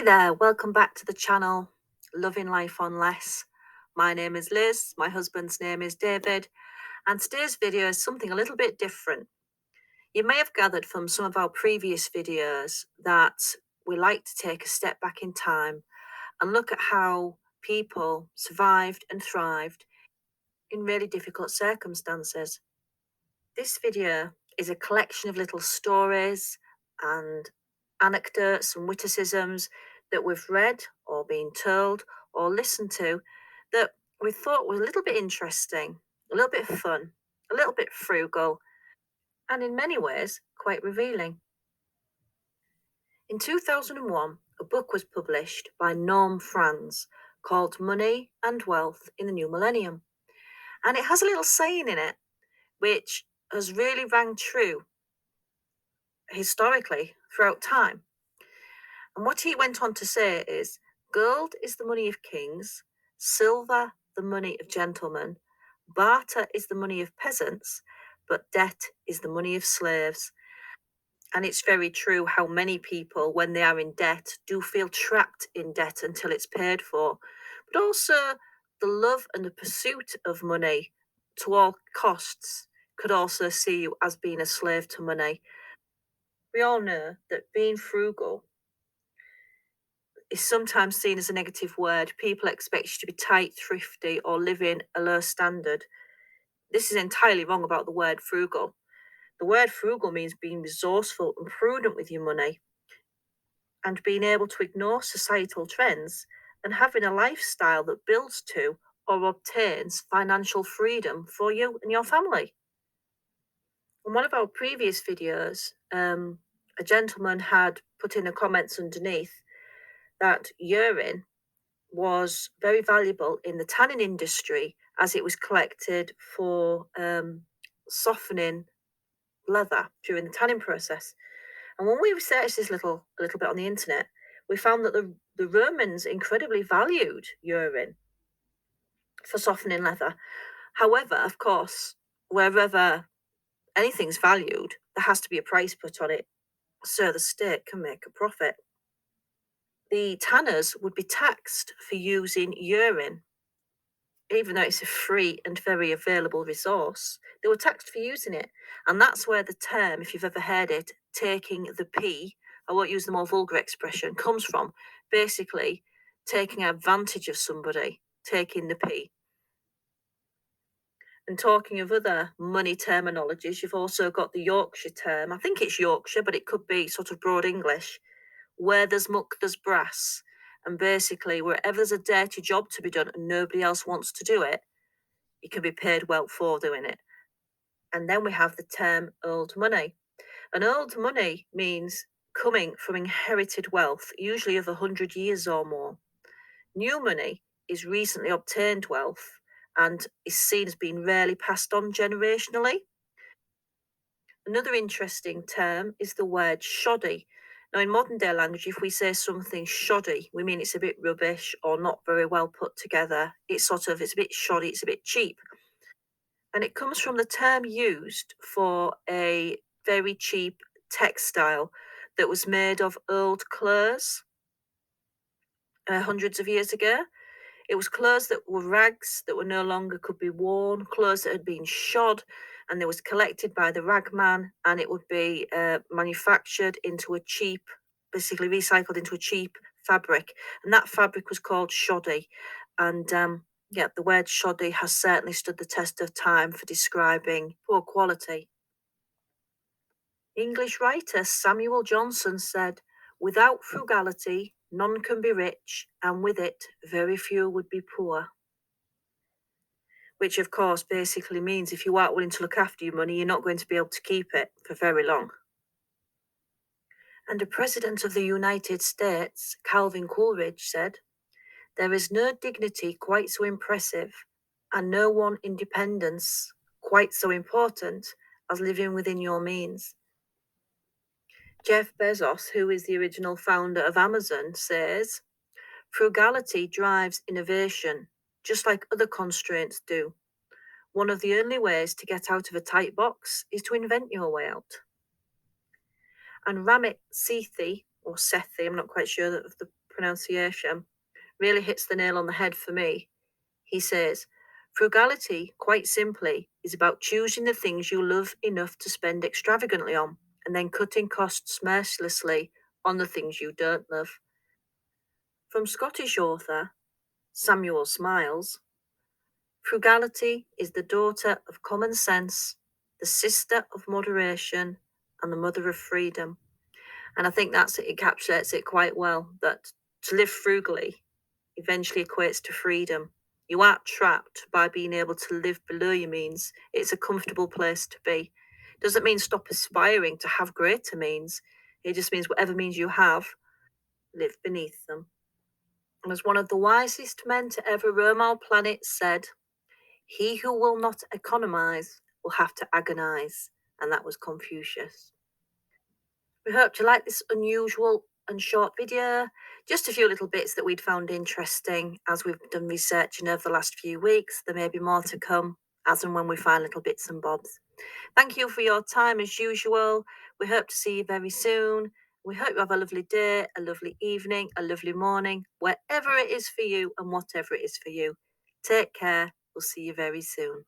there, welcome back to the channel, Loving Life on Less. My name is Liz, my husband's name is David, and today's video is something a little bit different. You may have gathered from some of our previous videos that we like to take a step back in time and look at how people survived and thrived in really difficult circumstances. This video is a collection of little stories and anecdotes and witticisms that we've read or been told or listened to that we thought was a little bit interesting, a little bit fun, a little bit frugal, and in many ways quite revealing. In 2001, a book was published by Norm Franz called Money and Wealth in the New Millennium. And it has a little saying in it which has really rang true historically throughout time. And what he went on to say is, gold is the money of kings, silver the money of gentlemen, barter is the money of peasants, but debt is the money of slaves. And it's very true how many people, when they are in debt, do feel trapped in debt until it's paid for. But also the love and the pursuit of money to all costs could also see you as being a slave to money. We all know that being frugal is sometimes seen as a negative word. People expect you to be tight, thrifty, or living a low standard. This is entirely wrong about the word frugal. The word frugal means being resourceful and prudent with your money and being able to ignore societal trends and having a lifestyle that builds to or obtains financial freedom for you and your family. In one of our previous videos, a gentleman had put in the comments underneath that urine was very valuable in the tanning industry as it was collected for softening leather during the tanning process. And when we researched this a little bit on the internet, we found that the Romans incredibly valued urine for softening leather. However, of course, wherever anything's valued, there has to be a price put on it so the state can make a profit. The tanners would be taxed for using urine. Even though it's a free and very available resource, they were taxed for using it. And that's where the term, if you've ever heard it, taking the pee, I won't use the more vulgar expression, comes from. Basically, taking advantage of somebody, taking the pee. And talking of other money terminologies, you've also got the Yorkshire term. I think it's Yorkshire, but it could be sort of broad English. Where there's muck, there's brass. And basically, wherever there's a dirty job to be done and nobody else wants to do it, you can be paid well for doing it. And then we have the term old money. And old money means coming from inherited wealth, usually of 100 years or more. New money is recently obtained wealth and is seen as being rarely passed on generationally. Another interesting term is the word shoddy. Now, in modern day language, if we say something shoddy, we mean it's a bit rubbish or not very well put together. It's a bit shoddy, it's a bit cheap. And it comes from the term used for a very cheap textile that was made of old clothes hundreds of years ago. It was clothes that were rags that were no longer could be worn, clothes that had been shod, and it was collected by the ragman, and it would be manufactured into a cheap, basically recycled into a cheap fabric. And that fabric was called shoddy. And the word shoddy has certainly stood the test of time for describing poor quality. English writer Samuel Johnson said, "Without frugality, none can be rich, and with it, very few would be poor." Which, of course, basically means if you aren't willing to look after your money, you're not going to be able to keep it for very long. And the President of the United States, Calvin Coolidge, said, "There is no dignity quite so impressive, and no one independence quite so important as living within your means." Jeff Bezos, who is the original founder of Amazon, says, "Frugality drives innovation, just like other constraints do. One of the only ways to get out of a tight box is to invent your way out." And Ramit Sethi, or Sethi, I'm not quite sure of the pronunciation, really hits the nail on the head for me. He says, frugality, quite simply, is about choosing the things you love enough to spend extravagantly on, and then cutting costs mercilessly on the things you don't love. From Scottish author Samuel Smiles, frugality is the daughter of common sense, the sister of moderation, and the mother of freedom. And I think that's it encapsulates it quite well, that to live frugally eventually equates to freedom. You aren't trapped by being able to live below your means. It's a comfortable place to be. Doesn't mean stop aspiring to have greater means. It just means whatever means you have, live beneath them. And as one of the wisest men to ever roam our planet said, he who will not economize will have to agonize. And that was Confucius. We hope you like this unusual and short video. Just a few little bits that we'd found interesting as we've done researching over the last few weeks. There may be more to come as and when we find little bits and bobs. Thank you for your time as usual. We hope to see you very soon. We hope you have a lovely day, a lovely evening, a lovely morning, wherever it is for you and whatever it is for you. Take care. We'll see you very soon.